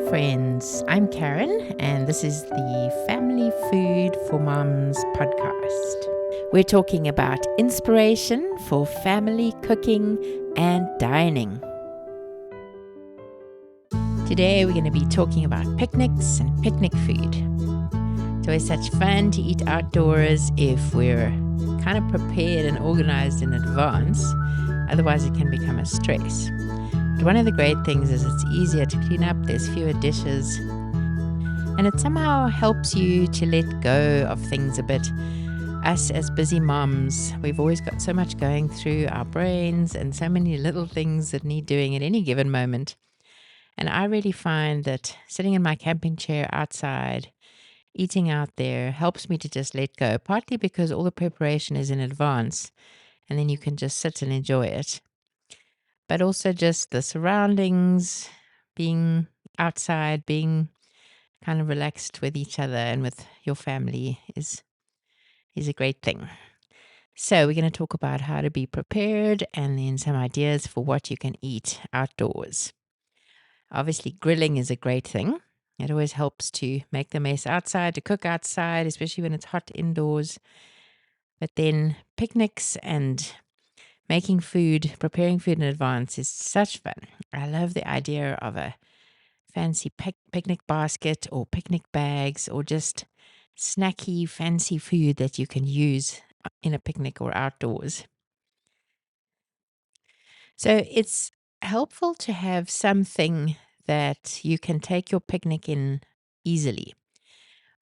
friends. I'm Karen, and this is the Family Food for Moms podcast. We're talking about inspiration for family cooking and dining. Today, we're going to be talking about picnics and picnic food. It's always such fun to eat outdoors if we're kind of prepared and organized in advance. Otherwise, it can become a stress. But one of the great things is it's easier to clean up, there's fewer dishes, and it somehow helps you to let go of things a bit. Us as busy moms, we've always got so much going through our brains and so many little things that need doing at any given moment. And I really find that sitting in my camping chair outside, eating out there, helps me to just let go, partly because all the preparation is in advance, and then you can just sit and enjoy it. But also just the surroundings, being outside, being kind of relaxed with each other and with your family is a great thing. So we're going to talk about how to be prepared and then some ideas for what you can eat outdoors. Obviously, grilling is a great thing. It always helps to make the mess outside, to cook outside, especially when it's hot indoors. But then picnics and making food, preparing food in advance is such fun. I love the idea of a fancy picnic basket or picnic bags or just snacky, fancy food that you can use in a picnic or outdoors. So it's helpful to have something that you can take your picnic in easily.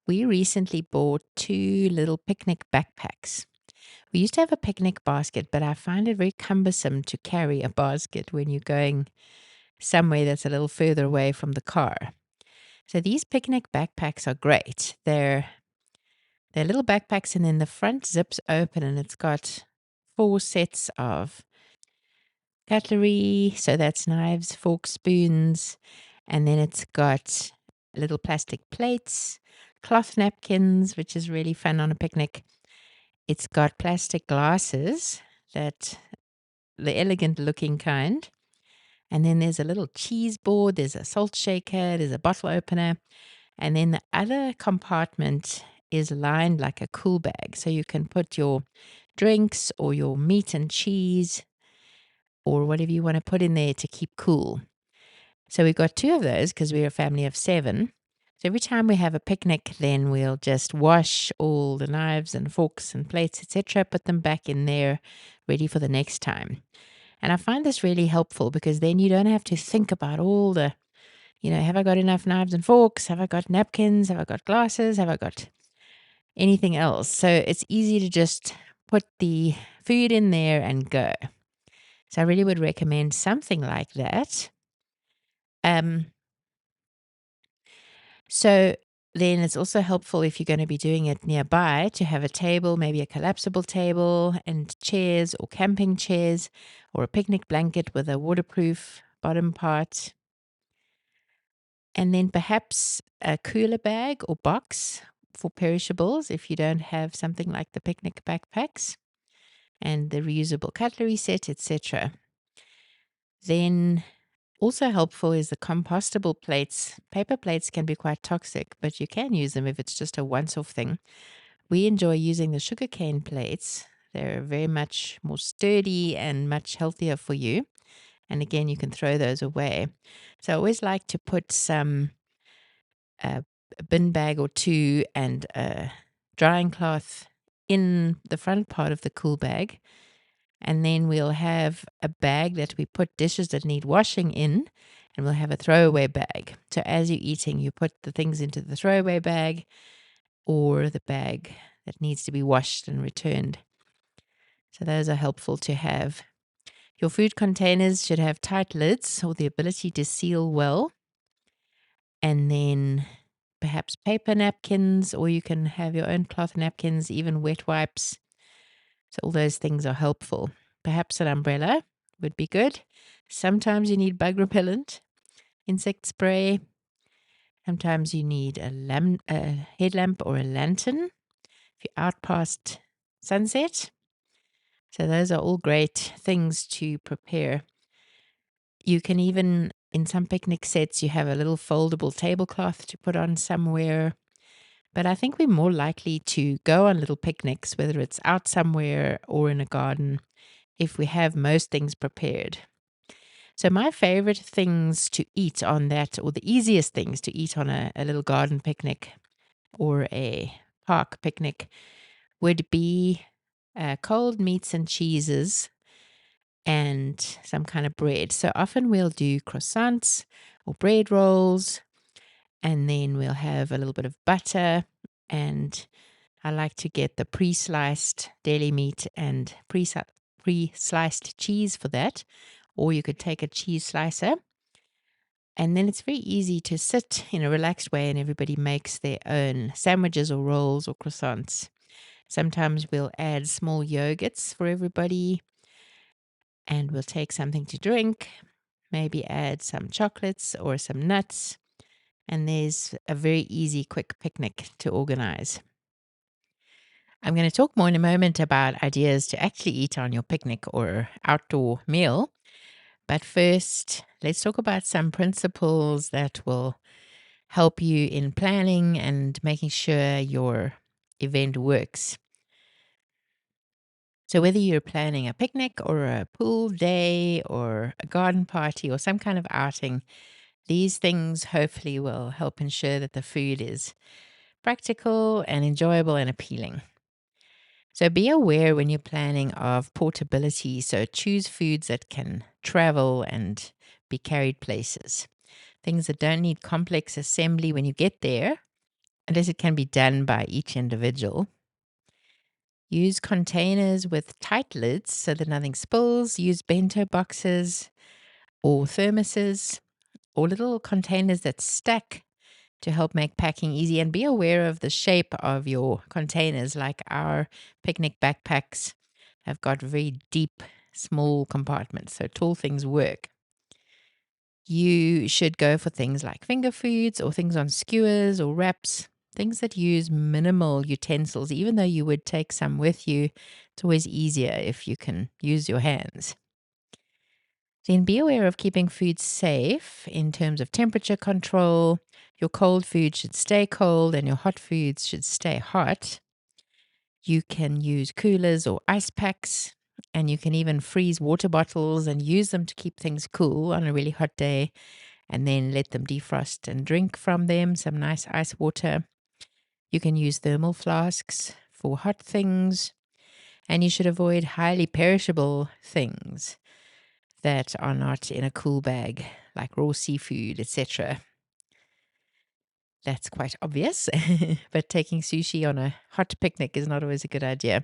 We recently bought 2 little picnic backpacks. We used to have a picnic basket, but I find it very cumbersome to carry a basket when you're going somewhere that's a little further away from the car. So these picnic backpacks are great. They're little backpacks, and then the front zips open and it's got 4 sets of cutlery. So that's knives, forks, spoons. And then it's got little plastic plates, cloth napkins, which is really fun on a picnic. It's got plastic glasses, that the elegant looking kind. And then there's a little cheese board, there's a salt shaker, there's a bottle opener. And then the other compartment is lined like a cool bag. So you can put your drinks or your meat and cheese or whatever you want to put in there to keep cool. So we've got 2 of those because we're a family of 7. So every time we have a picnic, then we'll just wash all the knives and forks and plates, etc., put them back in there ready for the next time. And I find this really helpful because then you don't have to think about all the, have I got enough knives and forks? Have I got napkins? Have I got glasses? Have I got anything else? So it's easy to just put the food in there and go. So I really would recommend something like that. So then it's also helpful if you're going to be doing it nearby to have a table, maybe a collapsible table and chairs or camping chairs or a picnic blanket with a waterproof bottom part. And then perhaps a cooler bag or box for perishables if you don't have something like the picnic backpacks, and the reusable cutlery set, etc. Then also helpful is the compostable plates. Paper plates can be quite toxic, but you can use them if it's just a once-off thing. We enjoy using the sugarcane plates. They're very much more sturdy and much healthier for you. And again, you can throw those away. So I always like to put some a bin bag or 2 and a drying cloth in the front part of the cool bag. And then we'll have a bag that we put dishes that need washing in, and we'll have a throwaway bag. So as you're eating, you put the things into the throwaway bag or the bag that needs to be washed and returned. So those are helpful to have. Your food containers should have tight lids or the ability to seal well. And then perhaps paper napkins, or you can have your own cloth napkins, even wet wipes. So all those things are helpful. Perhaps an umbrella would be good. Sometimes you need bug repellent, insect spray. Sometimes you need a headlamp or a lantern if you're out past sunset. So those are all great things to prepare. You can even In some picnic sets, you have a little foldable tablecloth to put on somewhere. But I think we're more likely to go on little picnics, whether it's out somewhere or in a garden, if we have most things prepared. So, my favorite things to eat on that, or the easiest things to eat on a little garden picnic or a park picnic, would be cold meats and cheeses and some kind of bread. So, often we'll do croissants or bread rolls, and then we'll have a little bit of butter. And I like to get the pre sliced deli meat and pre sliced cheese for that. Or you could take a cheese slicer. And then it's very easy to sit in a relaxed way and everybody makes their own sandwiches or rolls or croissants. Sometimes we'll add small yogurts for everybody and we'll take something to drink, maybe add some chocolates or some nuts. And there's a very easy, quick picnic to organize. I'm going to talk more in a moment about ideas to actually eat on your picnic or outdoor meal. But first, let's talk about some principles that will help you in planning and making sure your event works. So, whether you're planning a picnic or a pool day or a garden party or some kind of outing, these things hopefully will help ensure that the food is practical and enjoyable and appealing. So, be aware when you're planning of portability. So, choose foods that can travel and be carried places. Things that don't need complex assembly when you get there, unless it can be done by each individual. Use containers with tight lids so that nothing spills. Use bento boxes or thermoses or little containers that stack to help make packing easy. And be aware of the shape of your containers, like our picnic backpacks have got very deep, small compartments. So tall things work. You should go for things like finger foods or things on skewers or wraps, things that use minimal utensils. Even though you would take some with you, it's always easier if you can use your hands. Then be aware of keeping food safe in terms of temperature control. Your cold food should stay cold and your hot foods should stay hot. You can use coolers or ice packs, and you can even freeze water bottles and use them to keep things cool on a really hot day, and then let them defrost and drink from them, some nice ice water. You can use thermal flasks for hot things, and you should avoid highly perishable things that are not in a cool bag, like raw seafood, etc. That's quite obvious, but taking sushi on a hot picnic is not always a good idea.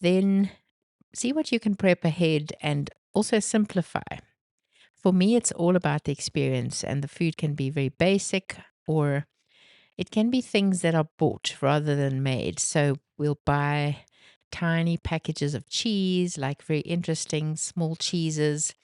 Then see what you can prep ahead and also simplify. For me, it's all about the experience, and the food can be very basic or it can be things that are bought rather than made. So we'll buy tiny packages of cheese, like very interesting small cheeses,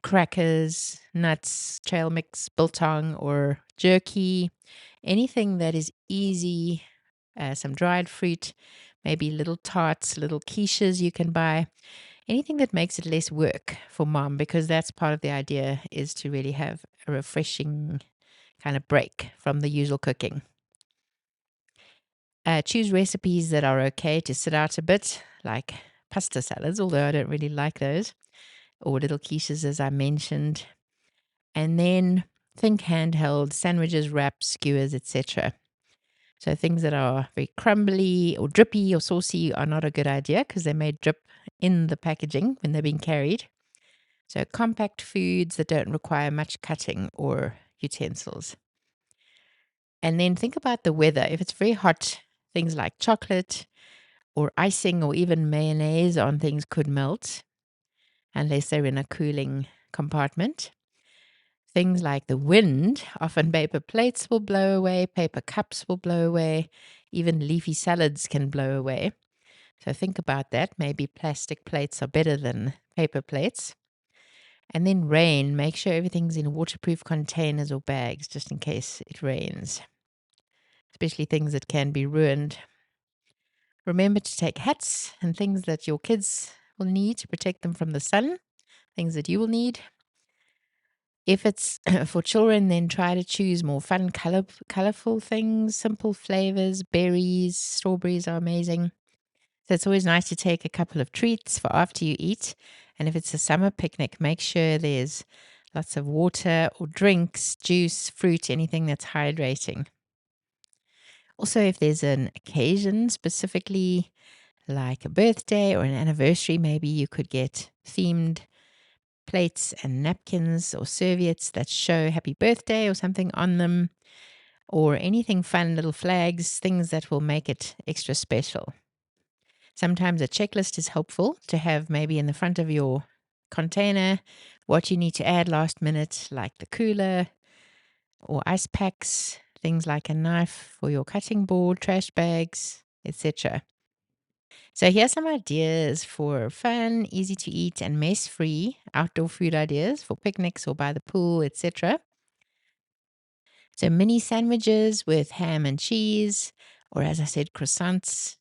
crackers, nuts, trail mix, biltong, or jerky, anything that is easy, some dried fruit, maybe little tarts, little quiches you can buy. Anything that makes it less work for mom, because that's part of the idea, is to really have a refreshing kind of break from the usual cooking. Choose recipes that are okay to sit out a bit, like pasta salads, although I don't really like those, or little quiches, as I mentioned. And then think handheld sandwiches, wraps, skewers, etc. So things that are very crumbly or drippy or saucy are not a good idea because they may drip in the packaging when they're being carried. So compact foods that don't require much cutting or utensils. And then think about the weather. If it's very hot, things like chocolate or icing or even mayonnaise on things could melt unless they're in a cooling compartment. Things like the wind, often paper plates will blow away, paper cups will blow away, even leafy salads can blow away. So think about that. Maybe plastic plates are better than paper plates. And then rain, make sure everything's in waterproof containers or bags just in case it rains, especially things that can be ruined. Remember to take hats and things that your kids will need to protect them from the sun, things that you will need. If it's for children, then try to choose more fun, colorful things, simple flavors. Berries, strawberries are amazing. So it's always nice to take a couple of treats for after you eat. And if it's a summer picnic, make sure there's lots of water or drinks, juice, fruit, anything that's hydrating. Also, if there's an occasion specifically like a birthday or an anniversary, maybe you could get themed plates and napkins or serviettes that show happy birthday or something on them, or anything fun, little flags, things that will make it extra special. Sometimes a checklist is helpful to have maybe in the front of your container what you need to add last minute, like the cooler or ice packs, things like a knife for your cutting board, trash bags, etc. So here's some ideas for fun, easy to eat, and mess-free outdoor food ideas for picnics or by the pool, etc. So mini sandwiches with ham and cheese, or as I said, croissants,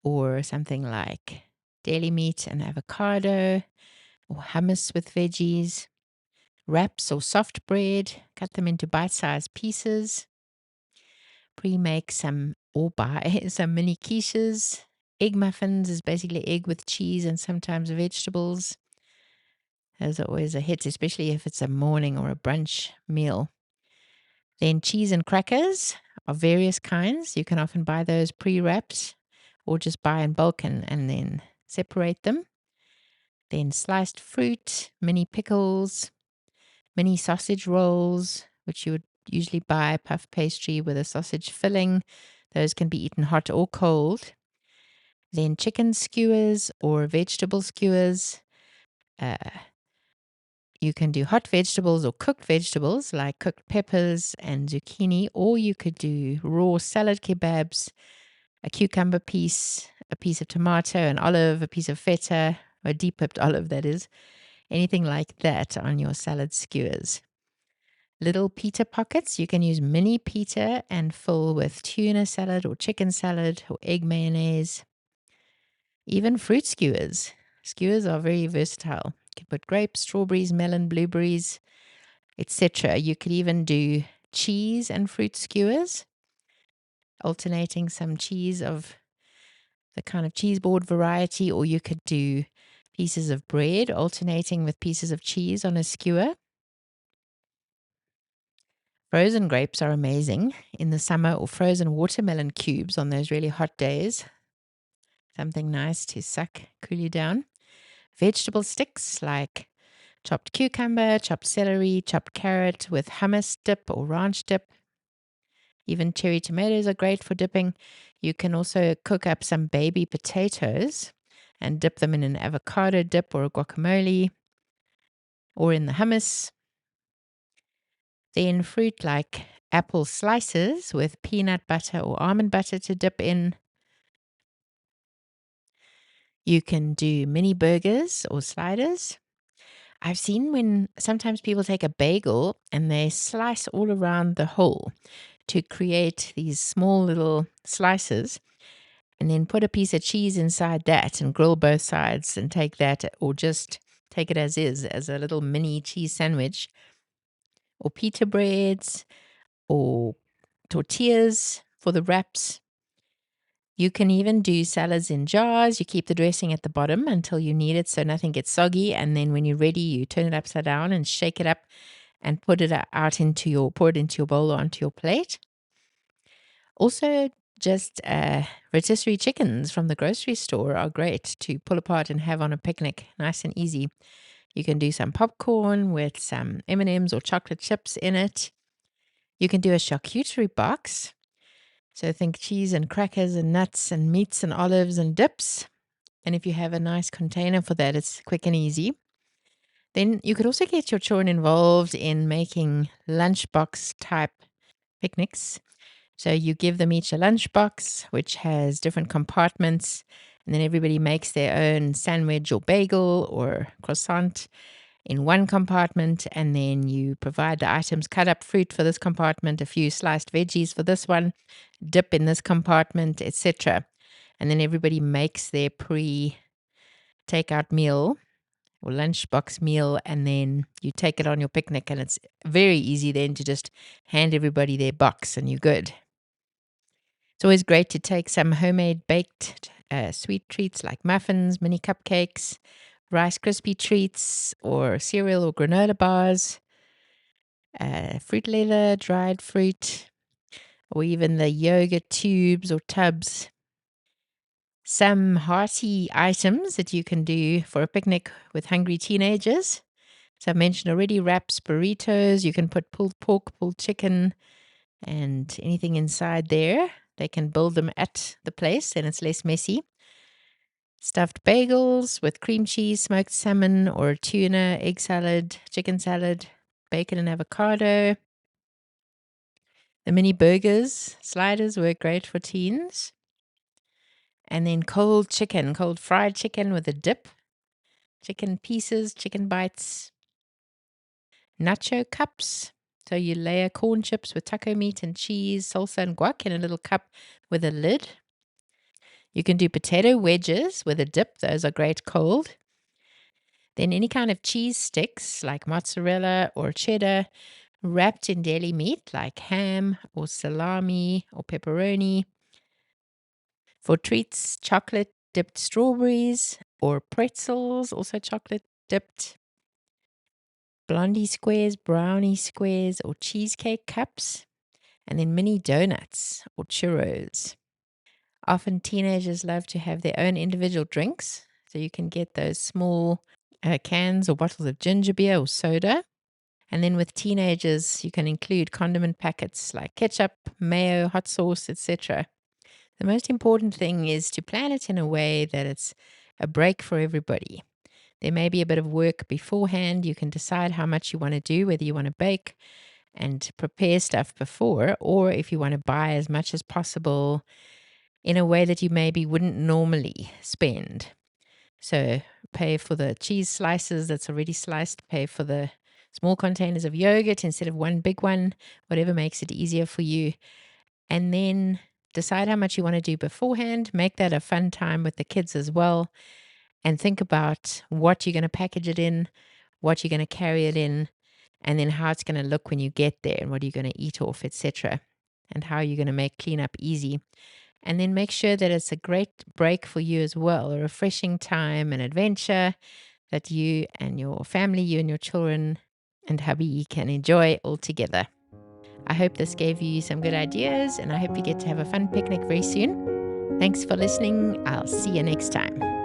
or something like deli meat and avocado, or hummus with veggies, wraps or soft bread, cut them into bite-sized pieces, pre-make some or buy some mini quiches. Egg muffins is basically egg with cheese and sometimes vegetables. Those are always a hit, especially if it's a morning or a brunch meal. Then cheese and crackers of various kinds. You can often buy those pre-wrapped or just buy in bulk and then separate them. Then sliced fruit, mini pickles, mini sausage rolls, which you would usually buy puff pastry with a sausage filling. Those can be eaten hot or cold. Then chicken skewers or vegetable skewers. You can do hot vegetables or cooked vegetables like cooked peppers and zucchini, or you could do raw salad kebabs, a cucumber piece, a piece of tomato, an olive, a piece of feta, a deep pipped olive, that is. Anything like that on your salad skewers. Little pita pockets, you can use mini pita and fill with tuna salad or chicken salad or egg mayonnaise. Even fruit skewers. Skewers are very versatile. You can put grapes, strawberries, melon, blueberries, etc. You could even do cheese and fruit skewers, alternating some cheese of the kind of cheese board variety, or you could do pieces of bread alternating with pieces of cheese on a skewer. Frozen grapes are amazing in the summer, or frozen watermelon cubes on those really hot days. Something nice to suck, cool you down. Vegetable sticks like chopped cucumber, chopped celery, chopped carrot with hummus dip or ranch dip. Even cherry tomatoes are great for dipping. You can also cook up some baby potatoes and dip them in an avocado dip or a guacamole or in the hummus. Then fruit like apple slices with peanut butter or almond butter to dip in. You can do mini burgers or sliders. I've seen when sometimes people take a bagel and they slice all around the hole to create these small little slices, and then put a piece of cheese inside that and grill both sides and take that, or just take it as is, as a little mini cheese sandwich, or pita breads, or tortillas for the wraps. You can even do salads in jars. You keep the dressing at the bottom until you need it so nothing gets soggy. And then when you're ready, you turn it upside down and shake it up and pour it into your bowl or onto your plate. Also, just rotisserie chickens from the grocery store are great to pull apart and have on a picnic, nice and easy. You can do some popcorn with some M&Ms or chocolate chips in it. You can do a charcuterie box. So think cheese and crackers and nuts and meats and olives and dips. And if you have a nice container for that, it's quick and easy. Then you could also get your children involved in making lunchbox type picnics. So you give them each a lunchbox, which has different compartments, and then everybody makes their own sandwich or bagel or croissant in one compartment, and then you provide the items, cut up fruit for this compartment, a few sliced veggies for this one, dip in this compartment, etc. And then everybody makes their pre-takeout meal or lunchbox meal, and then you take it on your picnic, and it's very easy then to just hand everybody their box and you're good. It's always great to take some homemade baked sweet treats like muffins, mini cupcakes, Rice Krispie treats, or cereal or granola bars, fruit leather, dried fruit, or even the yogurt tubes or tubs. Some hearty items that you can do for a picnic with hungry teenagers. So I mentioned already, wraps, burritos. You can put pulled pork, pulled chicken, and anything inside there. They can build them at the place, and it's less messy. Stuffed bagels with cream cheese, smoked salmon or tuna, egg salad, chicken salad, bacon and avocado. The mini burgers, sliders work great for teens. And then cold fried chicken with a dip, chicken pieces, chicken bites, nacho cups. So you layer corn chips with taco meat and cheese, salsa and guac in a little cup with a lid. You can do potato wedges with a dip. Those are great cold. Then any kind of cheese sticks like mozzarella or cheddar wrapped in deli meat like ham or salami or pepperoni. For treats, chocolate dipped strawberries or pretzels, also chocolate dipped. Blondie squares, brownie squares, or cheesecake cups. And then mini donuts or churros. Often teenagers love to have their own individual drinks. So you can get those small cans or bottles of ginger beer or soda. And then with teenagers, you can include condiment packets like ketchup, mayo, hot sauce, etc. The most important thing is to plan it in a way that it's a break for everybody. There may be a bit of work beforehand. You can decide how much you want to do, whether you want to bake and prepare stuff before, or if you want to buy as much as possible in a way that you maybe wouldn't normally spend. So pay for the cheese slices that's already sliced, pay for the small containers of yogurt instead of one big one, whatever makes it easier for you. And then decide how much you want to do beforehand. Make that a fun time with the kids as well. And think about what you're going to package it in, what you're going to carry it in, and then how it's going to look when you get there and what you're going to eat off, etc. And how you're going to make cleanup easy. And then make sure that it's a great break for you as well, a refreshing time, an adventure that you and your family, you and your children and hubby can enjoy all together. I hope this gave you some good ideas, and I hope you get to have a fun picnic very soon. Thanks for listening. I'll see you next time.